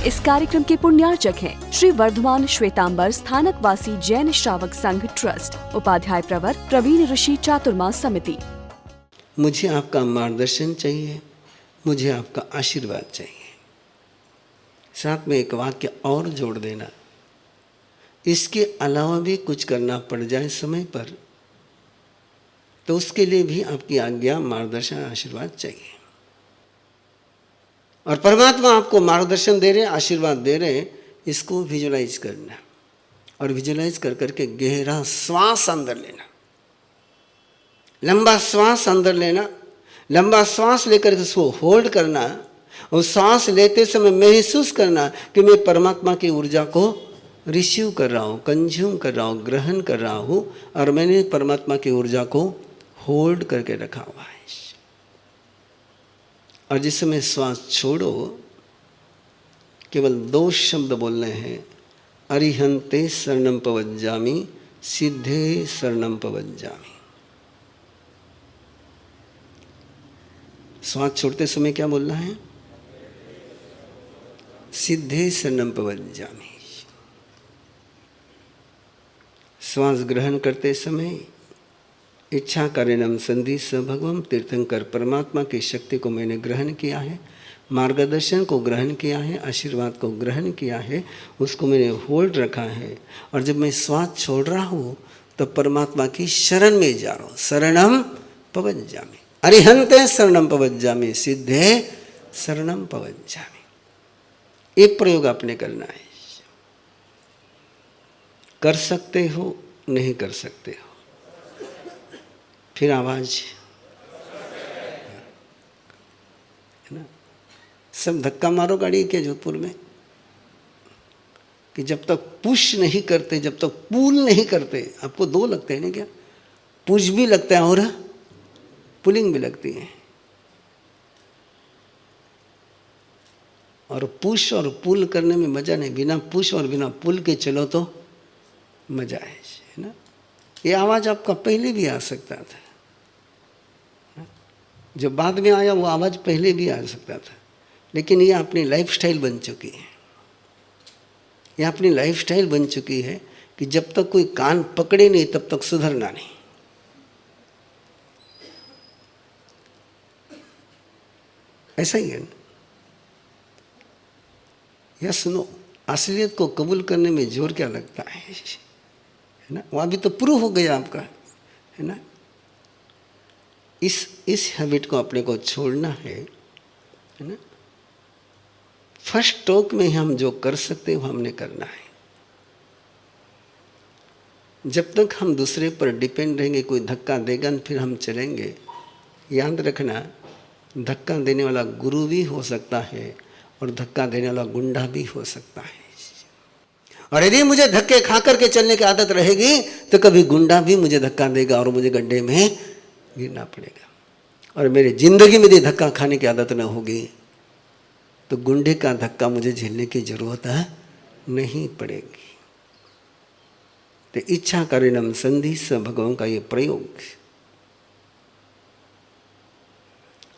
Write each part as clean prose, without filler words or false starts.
इस कार्यक्रम के पुण्यार्चक हैं श्री वर्धमान श्वेतांबर स्थानकवासी जैन श्रावक संघ ट्रस्ट, उपाध्याय प्रवर प्रवीण ऋषि चातुर्मा समिति। मुझे आपका मार्गदर्शन चाहिए, मुझे आपका आशीर्वाद चाहिए। साथ में एक वाक्य और जोड़ देना, इसके अलावा भी कुछ करना पड़ जाए समय पर तो उसके लिए भी आपकी आज्ञा, मार्गदर्शन, आशीर्वाद चाहिए। और परमात्मा आपको मार्गदर्शन दे रहे, आशीर्वाद दे रहे, इसको विजुलाइज करना और विजुलाइज कर करके गहरा श्वास अंदर लेना, लंबा श्वास अंदर लेना, लंबा श्वास लेकर उसको होल्ड करना और सांस लेते समय महसूस करना कि मैं परमात्मा की ऊर्जा को रिसीव कर रहा हूँ, कंज्यूम कर रहा हूँ, ग्रहण कर रहा हूँ और मैंने परमात्मा की ऊर्जा को होल्ड करके रखा हुआ है। और जिस समय श्वास छोड़ो, केवल 2 शब्द बोलने हैं, अरिहंते शरणम पवज्जामि, सिद्धे शरणम पवज्जामि। श्वास छोड़ते समय क्या बोलना है? सिद्धे शरणम पवज्जामि। श्वास ग्रहण करते समय इच्छा कारणम संधि स भगवम, तीर्थंकर परमात्मा की शक्ति को मैंने ग्रहण किया है, मार्गदर्शन को ग्रहण किया है, आशीर्वाद को ग्रहण किया है, उसको मैंने होल्ड रखा है। और जब मैं श्वास छोड़ रहा हूँ तो परमात्मा की शरण में जा रहा हूँ। शरणम पवज्जामि, अरिहंते शरणम पवज्जामि, सिद्धे शरणम पवज्जामि। एक प्रयोग आपने करना है। कर सकते हो, नहीं कर सकते हो, फिर आवाज है ना। सब धक्का मारो गाड़ी के जोधपुर में कि जब तक पुश नहीं करते, जब तक पुल नहीं करते। आपको 2 लगते हैं ना क्या? पुश भी लगता है और पुलिंग भी लगती है। और पुश और पुल करने में मजा नहीं, बिना पुश और बिना पुल के चलो तो मजा है ना। ये आवाज आपका पहले भी आ सकता था, जो बाद में आया वो आवाज पहले भी आ सकता था, लेकिन ये अपनी लाइफस्टाइल बन चुकी है। ये अपनी लाइफस्टाइल बन चुकी है कि जब तक कोई कान पकड़े नहीं तब तक सुधरना नहीं। ऐसा ही है ना। या सुनो, असलियत को कबूल करने में जोर क्या लगता है ना। वो अभी तो प्रूव हो गया आपका, है ना। इस हैबिट को अपने को छोड़ना है ना। फर्स्ट टॉक में हम जो कर सकते हैं वो हमने करना है। जब तक हम दूसरे पर डिपेंड रहेंगे, कोई धक्का देगा न फिर हम चलेंगे। याद रखना, धक्का देने वाला गुरु भी हो सकता है और धक्का देने वाला गुंडा भी हो सकता है। और यदि मुझे धक्के खा करके चलने की आदत रहेगी तो कभी गुंडा भी मुझे धक्का देगा और मुझे गड्ढे में गिरना पड़ेगा। और मेरी जिंदगी में यदि धक्का खाने की आदत न होगी तो गुंडे का धक्का मुझे झेलने की जरूरत नहीं पड़ेगी। तो इच्छा कारणम संधि स भगवान का ये प्रयोग।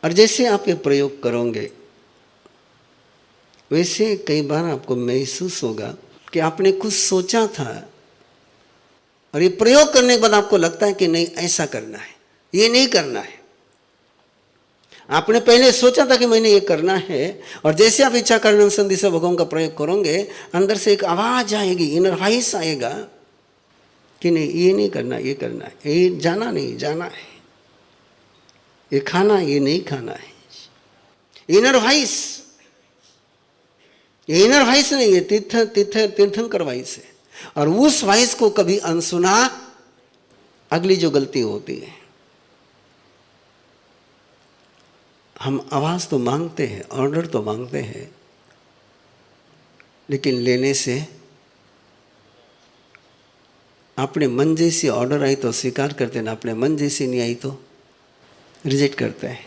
और जैसे आप ये प्रयोग करोगे वैसे कई बार आपको महसूस होगा कि आपने कुछ सोचा था और ये प्रयोग करने के बाद आपको लगता है कि नहीं, ऐसा करना है, ये नहीं करना है। आपने पहले सोचा था कि मैंने ये करना है और जैसे आप इच्छा कारणम संधि स भगवान का प्रयोग करोगे, अंदर से एक आवाज आएगी, इनर वॉइस आएगा कि नहीं, ये नहीं करना, ये करना है, ये जाना नहीं, जाना है, ये खाना, ये नहीं खाना है। इनर वॉइस, ये इनर वॉइस नहीं, ये तीर्थंकर वॉइस है। और उस वॉइस को कभी अनसुना अगली जो गलती होती है, हम आवाज तो मांगते हैं, ऑर्डर तो मांगते हैं, लेकिन लेने से अपने मन जैसी ऑर्डर आई तो स्वीकार करते ना, अपने मन जैसी नहीं आई तो रिजेक्ट करते हैं।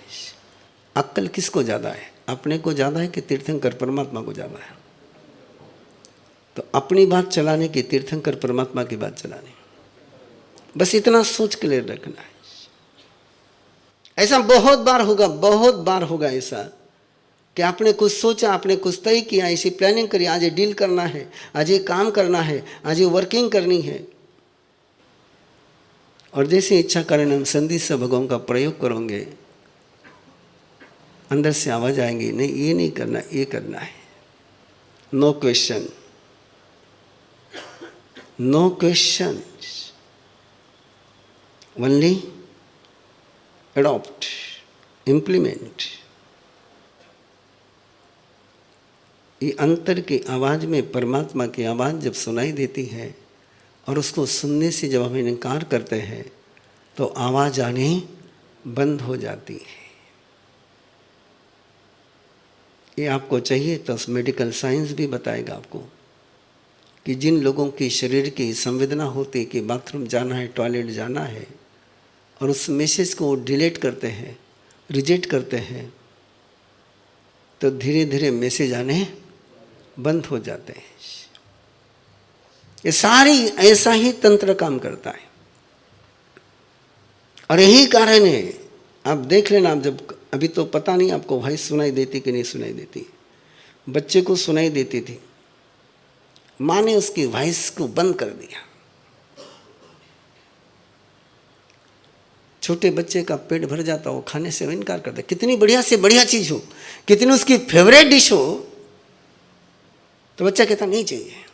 अक्ल किसको ज़्यादा है? अपने को ज़्यादा है कि तीर्थंकर परमात्मा को ज़्यादा है? तो अपनी बात चलाने की, तीर्थंकर परमात्मा की बात चलाने। बस इतना सोच के लिए रखना है। ऐसा बहुत बार होगा, बहुत बार होगा ऐसा कि आपने कुछ सोचा, आपने कुछ तय किया, ऐसी प्लानिंग करी, आज ये डील करना है, आज ये काम करना है, आज ये वर्किंग करनी है, और जैसे इच्छा कारण संधि से भगवान का प्रयोग करोगे, अंदर से आवाज आएंगी, नहीं ये नहीं करना, ये करना है। No question, no question, only adopt, implement. ये अंतर की आवाज में परमात्मा की आवाज जब सुनाई देती है और उसको सुनने से जब हम इनकार करते हैं तो आवाज आनी बंद हो जाती है। ये आपको चाहिए तो मेडिकल साइंस भी बताएगा आपको कि जिन लोगों की शरीर की संवेदना होती कि बाथरूम जाना है, टॉयलेट जाना है, और उस मैसेज को डिलीट करते हैं, रिजेक्ट करते हैं, तो धीरे धीरे मैसेज आने बंद हो जाते हैं। ये सारी ऐसा ही तंत्र काम करता है, और यही कारण है, आप देख लेना, आप जब अभी तो पता नहीं आपको वॉइस सुनाई देती कि नहीं सुनाई देती, बच्चे को सुनाई देती थी, माँ ने उसकी वॉइस को बंद कर दिया। छोटे बच्चे का पेट भर जाता, वो खाने से इनकार करता, कितनी बढ़िया से बढ़िया चीज हो, कितनी उसकी फेवरेट डिश हो, तो बच्चा कहता नहीं चाहिए।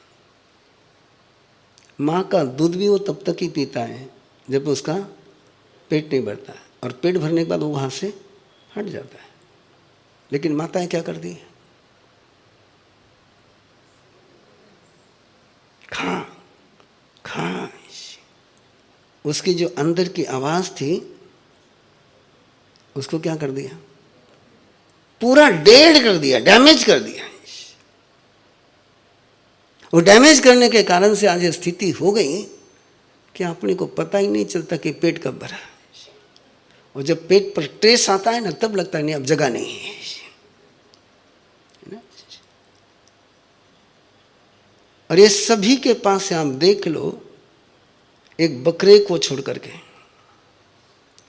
माँ का दूध भी वो तब तक ही पीता है जब उसका पेट नहीं भरता, और पेट भरने के बाद वो वहाँ से हट जाता है। लेकिन माताएं क्या करती है, खा खा, उसकी जो अंदर की आवाज थी उसको क्या कर दिया, पूरा डेड कर दिया, डैमेज कर दिया। वो डैमेज करने के कारण से आज स्थिति हो गई कि अपने को पता ही नहीं चलता कि पेट कब भरा, और जब पेट पर ट्रेस आता है ना, तब लगता है नहीं अब जगह नहीं है। और ये सभी के पास से आप देख लो, एक बकरे को छोड़ करके,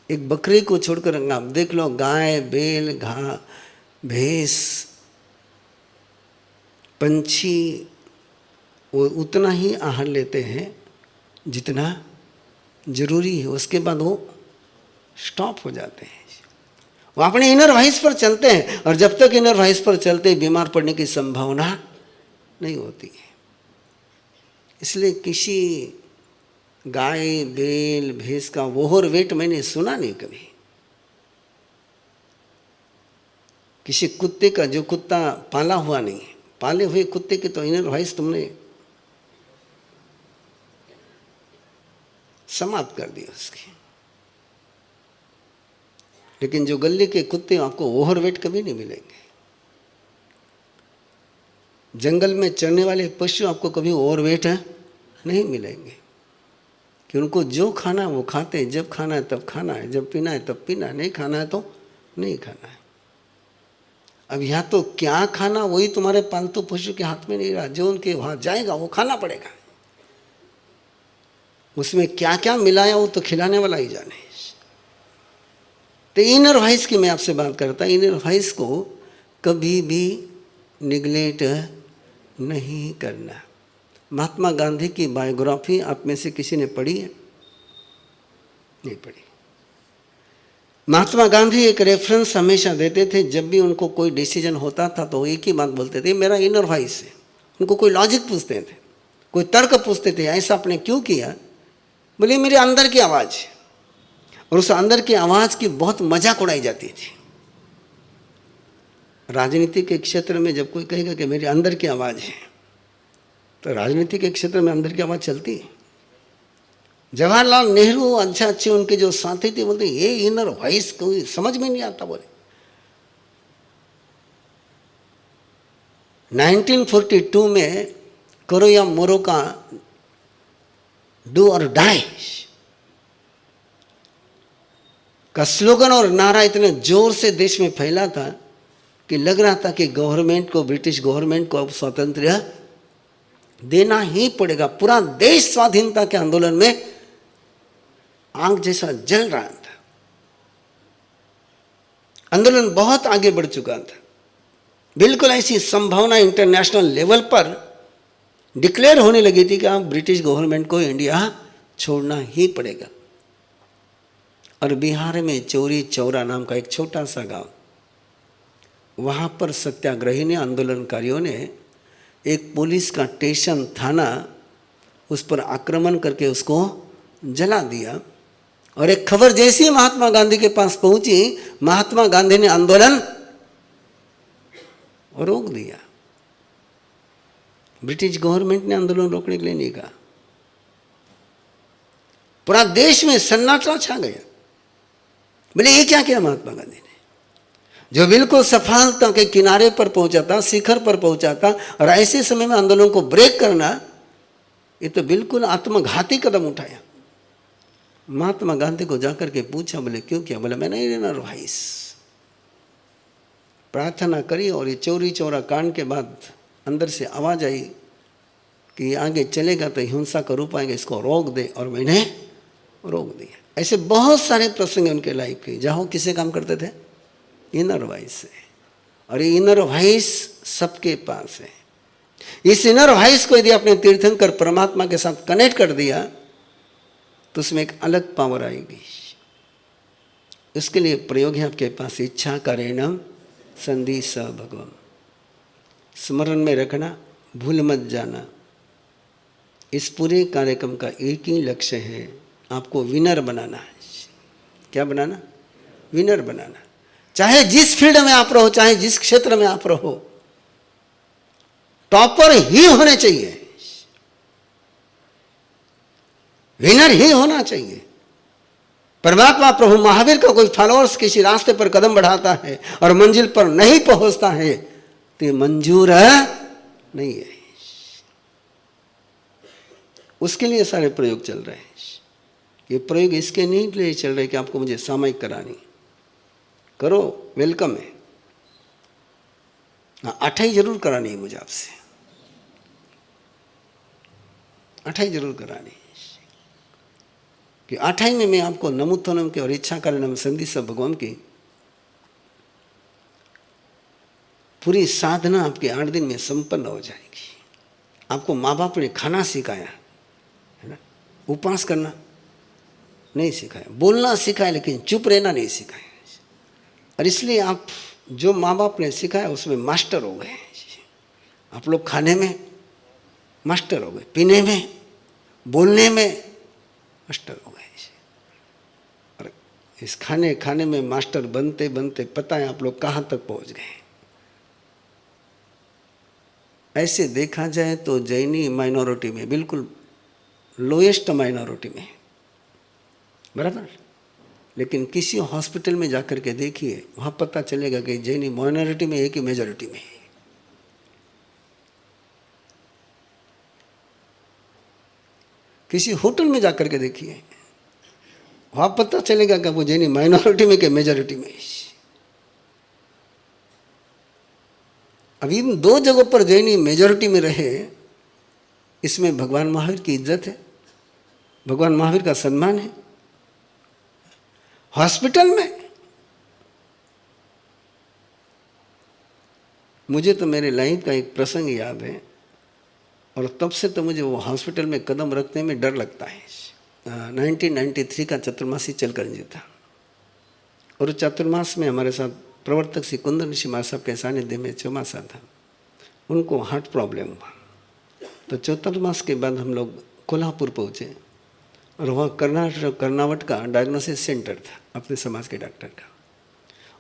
एक बकरे को छोड़कर आप देख लो, गाय, बैल, भैंस, पंछी, वो उतना ही आहार लेते हैं जितना जरूरी है, उसके बाद वो स्टॉप हो जाते हैं। वो अपने इनर वॉइस पर चलते हैं, और जब तक इनर वॉइस पर चलते बीमार पड़ने की संभावना नहीं होती है। इसलिए किसी गाय, बैल, भैंस का ओवरवेट मैंने सुना नहीं कभी। किसी कुत्ते का, जो कुत्ता पाला हुआ नहीं, पाले हुए कुत्ते के तो इनर वॉइस तुमने समाप्त कर दी उसकी। लेकिन जो गले के कुत्ते, आपको ओवरवेट कभी नहीं मिलेंगे। जंगल में चरने वाले पशु आपको कभी ओवरवेट नहीं मिलेंगे, कि उनको जो खाना है वो खाते हैं, जब खाना है तब खाना है, जब पीना है तब पीना है, नहीं खाना है तो नहीं खाना है। अब यहाँ तो क्या खाना वही तुम्हारे पालतू पशु के हाथ में नहीं रहा, जो उनके वहां जाएगा वो खाना पड़ेगा। उसमें क्या क्या मिलाया वो तो खिलाने वाला ही जाने। तो इनर वॉइस की मैं आपसे बात करता, इनर वॉइस को कभी भी निगलेक्ट नहीं करना। महात्मा गांधी की बायोग्राफी आप में से किसी ने पढ़ी है? नहीं पढ़ी। महात्मा गांधी एक रेफरेंस हमेशा देते थे, जब भी उनको कोई डिसीजन होता था तो एक ही बात बोलते थे, मेरा इनर वॉइस है। उनको कोई लॉजिक पूछते थे, कोई तर्क पूछते थे, ऐसा आपने क्यों किया, बोले मेरे अंदर की आवाज़ है। और उस अंदर की आवाज़ की बहुत मजाक उड़ाई जाती थी। राजनीति के क्षेत्र में जब कोई कहेगा कि मेरे अंदर की आवाज़ है, तो राजनीति के क्षेत्र में अंदर की आवाज़ चलती है। जवाहरलाल नेहरू अच्छे उनके जो साथी थे बोलते ये इनर वॉइस कोई समझ में नहीं आता। बोले 1942 में करो या मरो का डू और डाई का स्लोगन और नारा इतने जोर से देश में फैला था कि लग रहा था कि गवर्नमेंट को, ब्रिटिश गवर्नमेंट को अब स्वातंत्र्य देना ही पड़ेगा। पूरा देश स्वाधीनता के आंदोलन में आग जैसा जल रहा था। आंदोलन बहुत आगे बढ़ चुका था। बिल्कुल ऐसी संभावना इंटरनेशनल लेवल पर डिक्लेयर होने लगी थी कि अब ब्रिटिश गवर्नमेंट को इंडिया छोड़ना ही पड़ेगा। और बिहार में चौरी चौरा नाम का एक छोटा सा गांव, वहाँ पर सत्याग्रही ने, आंदोलनकारियों ने एक पुलिस का स्टेशन थाना उस पर आक्रमण करके उसको जला दिया। और एक खबर जैसी ही महात्मा गांधी के पास पहुंची, महात्मा गांधी ने आंदोलन रोक दिया। ब्रिटिश गवर्नमेंट ने आंदोलन रोकने के लिए नहीं कहा। पूरा देश में सन्नाटा छा गया। बोले ये क्या किया महात्मा गांधी ने, जो बिल्कुल सफलता के किनारे पर पहुंचा था, शिखर पर पहुंचा था, और ऐसे समय में आंदोलन को ब्रेक करना, ये तो बिल्कुल आत्मघाती कदम उठाया। महात्मा गांधी को जाकर के पूछा, बोले क्यों किया? बोले मैं नहीं रहना रवाइस। प्रार्थना करी और ये चौरी चौरा कांड के बाद अंदर से आवाज आई कि आगे चलेगा तो हिंसा का रूप आएगा, इसको रोक दे। और मैंने रोक दिया। ऐसे बहुत सारे प्रसंग उनके लाइफ के, जहाँ किसे काम करते थे, इनर वॉइस से। और ये इनर वॉइस सबके पास है। इस इनर वॉइस को यदि आपने तीर्थंकर परमात्मा के साथ कनेक्ट कर दिया तो उसमें एक अलग पावर आएगी। उसके लिए प्रयोग है आपके पास, इच्छा करेणम संधि स भगवम। स्मरण में रखना, भूल मत जाना। इस पूरे कार्यक्रम का एक ही लक्ष्य है, आपको विनर बनाना है। क्या बनाना? विनर बनाना। चाहे जिस फील्ड में आप रहो, चाहे जिस क्षेत्र में आप रहो, टॉपर ही होने चाहिए, विनर ही होना चाहिए। परमात्मा प्रभु महावीर का कोई फॉलोअर्स किसी रास्ते पर कदम बढ़ाता है और मंजिल पर नहीं पहुंचता है तो ये मंजूर नहीं है। उसके लिए सारे प्रयोग चल रहे हैं। ये प्रयोग इसके नहीं लिए चल रहे कि आपको मुझे सामयिक करानी, करो, वेलकम है। हाँ, 28 जरूर करानी है मुझे आपसे, 28 जरूर करानी है कि 28 में मैं आपको नमोत्थनम के और इच्छा कारणम संधि स भगवान की पूरी साधना आपके 8 दिन में संपन्न हो जाएगी। आपको माँ बाप ने खाना सिखाया है ना, उपवास करना नहीं सिखाया, बोलना सिखाया लेकिन चुप रहना नहीं सिखाया। और इसलिए आप जो माँ बाप ने सिखाया उसमें मास्टर हो गए। आप लोग खाने में मास्टर हो गए, पीने में, बोलने में मास्टर हो गए। और इस खाने में मास्टर बनते बनते पता है आप लोग कहाँ तक पहुँच गए। ऐसे देखा जाए तो जैनी माइनॉरिटी में, बिल्कुल लोएस्ट माइनॉरिटी में, बराबर। लेकिन किसी हॉस्पिटल में जाकर के देखिए, वहाँ पता चलेगा कि जैनी माइनॉरिटी में है कि मेजॉरिटी में है। किसी होटल में जाकर के देखिए, वहाँ पता चलेगा कि वो जैनी माइनॉरिटी में कि मेजॉरिटी में है। अब इन 2 जगहों पर जैनी मेजॉरिटी में रहे, इसमें भगवान महावीर की इज्जत है, भगवान महावीर का सम्मान है। हॉस्पिटल में मुझे तो मेरे लाइफ का एक प्रसंग याद है और तब से तो मुझे वो हॉस्पिटल में कदम रखने में डर लगता है। 1993 का चतुर्मासी चलकर जी था और चतुर्मास में हमारे साथ प्रवर्तक श्री कुंदन ऋषि महाराज साहब के सानिध्य में चौमासा था। उनको हार्ट प्रॉब्लम हुआ तो चतुर्मास के बाद हम लोग कोल्हापुर पहुँचे और वहाँ कर्नावट का डायग्नोसिस सेंटर था, अपने समाज के डॉक्टर का।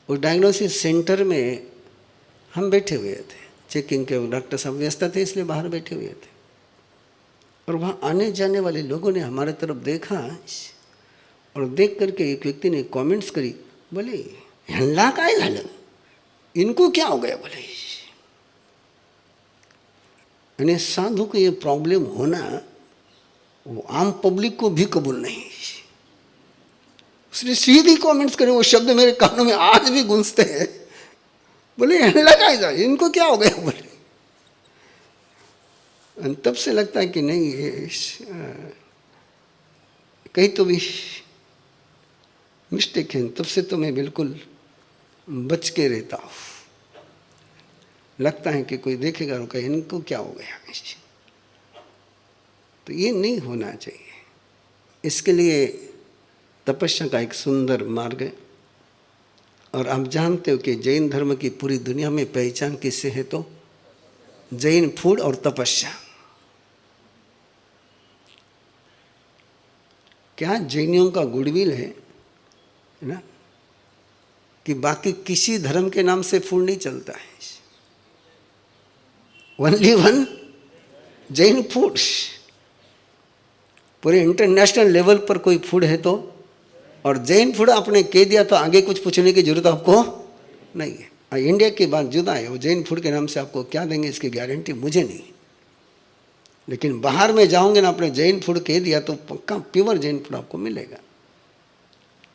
उस डायग्नोसिस सेंटर में हम बैठे हुए थे, चेकिंग के डॉक्टर साहब व्यस्त थे इसलिए बाहर बैठे हुए थे। और वहाँ आने जाने वाले लोगों ने हमारे तरफ देखा और देख करके एक व्यक्ति ने कमेंट्स करी, बोले हल्ला काय झालं, इनको क्या हो गया? बोले यानी साधु को ये प्रॉब्लम होना वो आम पब्लिक को भी कबूल नहीं। उसने सीधी कमेंट्स करे, वो शब्द मेरे कानों में आज भी गूंजते हैं। बोले हल्ला काय झालं, इनको क्या हो गया? बोले तब से लगता है कि नहीं ये कहीं तो भी मिस्टेक है। तब से तो मैं बिल्कुल बच के रहता हूँ। लगता है कि कोई देखेगा और कहे इनको क्या हो गया। तो ये नहीं होना चाहिए। इसके लिए तपस्या का एक सुंदर मार्ग है। और आप जानते हो कि जैन धर्म की पूरी दुनिया में पहचान किससे है? तो जैन फूड और तपस्या। क्या जैनियों का गुडविल है ना कि बाकी किसी धर्म के नाम से फूड नहीं चलता है। Only one Jain food. पूरे इंटरनेशनल लेवल पर कोई फूड है तो, और जैन फूड आपने कह दिया तो आगे कुछ पूछने की जरूरत आपको नहीं है। इंडिया की बात जुदा है, वो जैन फूड के नाम से आपको क्या देंगे इसकी गारंटी मुझे नहीं। लेकिन बाहर में जाओगे ना, आपने जैन फूड कह दिया तो पक्का प्योर जैन फूड आपको मिलेगा।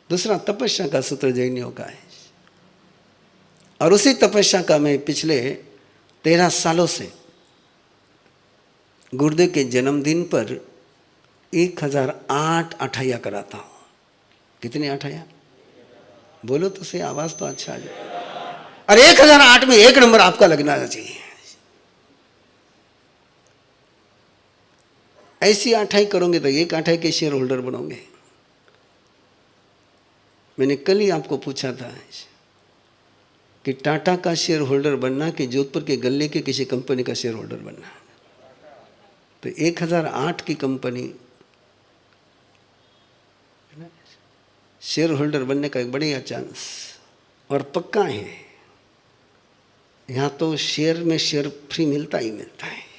दूसरा तपस्या का सूत्र जैनियों का है, और उसी तपस्या का मैं पिछले 13 सालों से गुरुदेव के जन्मदिन पर 1008 अठाइयाँ कराता हूँ। कितनी अठाइयाँ? बोलो तो सही, आवाज तो अच्छा आ जाए। और 1008 में 1 नंबर आपका लगना चाहिए। ऐसी अठाई करोगे तो 1 अठाई के शेयर होल्डर बनोगे। मैंने कल ही आपको पूछा था कि टाटा का शेयर होल्डर बनना कि जोधपुर के गले के किसी कंपनी का शेयर होल्डर बनना। तो 1008 की कंपनी शेयर होल्डर बनने का एक बढ़िया चांस और पक्का है। यहाँ तो शेयर में शेयर फ्री मिलता ही मिलता है।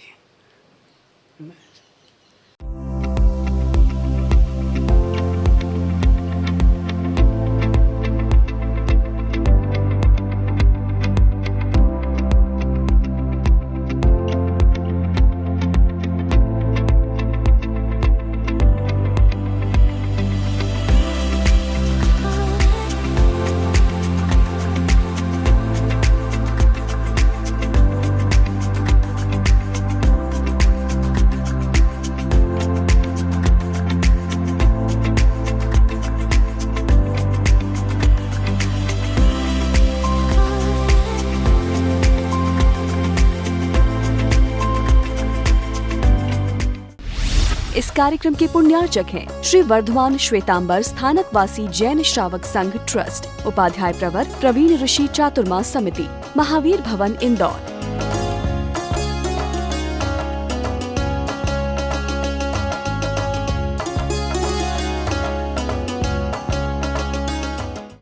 इस कार्यक्रम के पुण्यार्चक हैं श्री वर्धमान श्वेतांबर स्थानकवासी जैन श्रावक संघ ट्रस्ट, उपाध्याय प्रवर प्रवीण ऋषि चातुर्मास समिति, महावीर भवन इंदौर।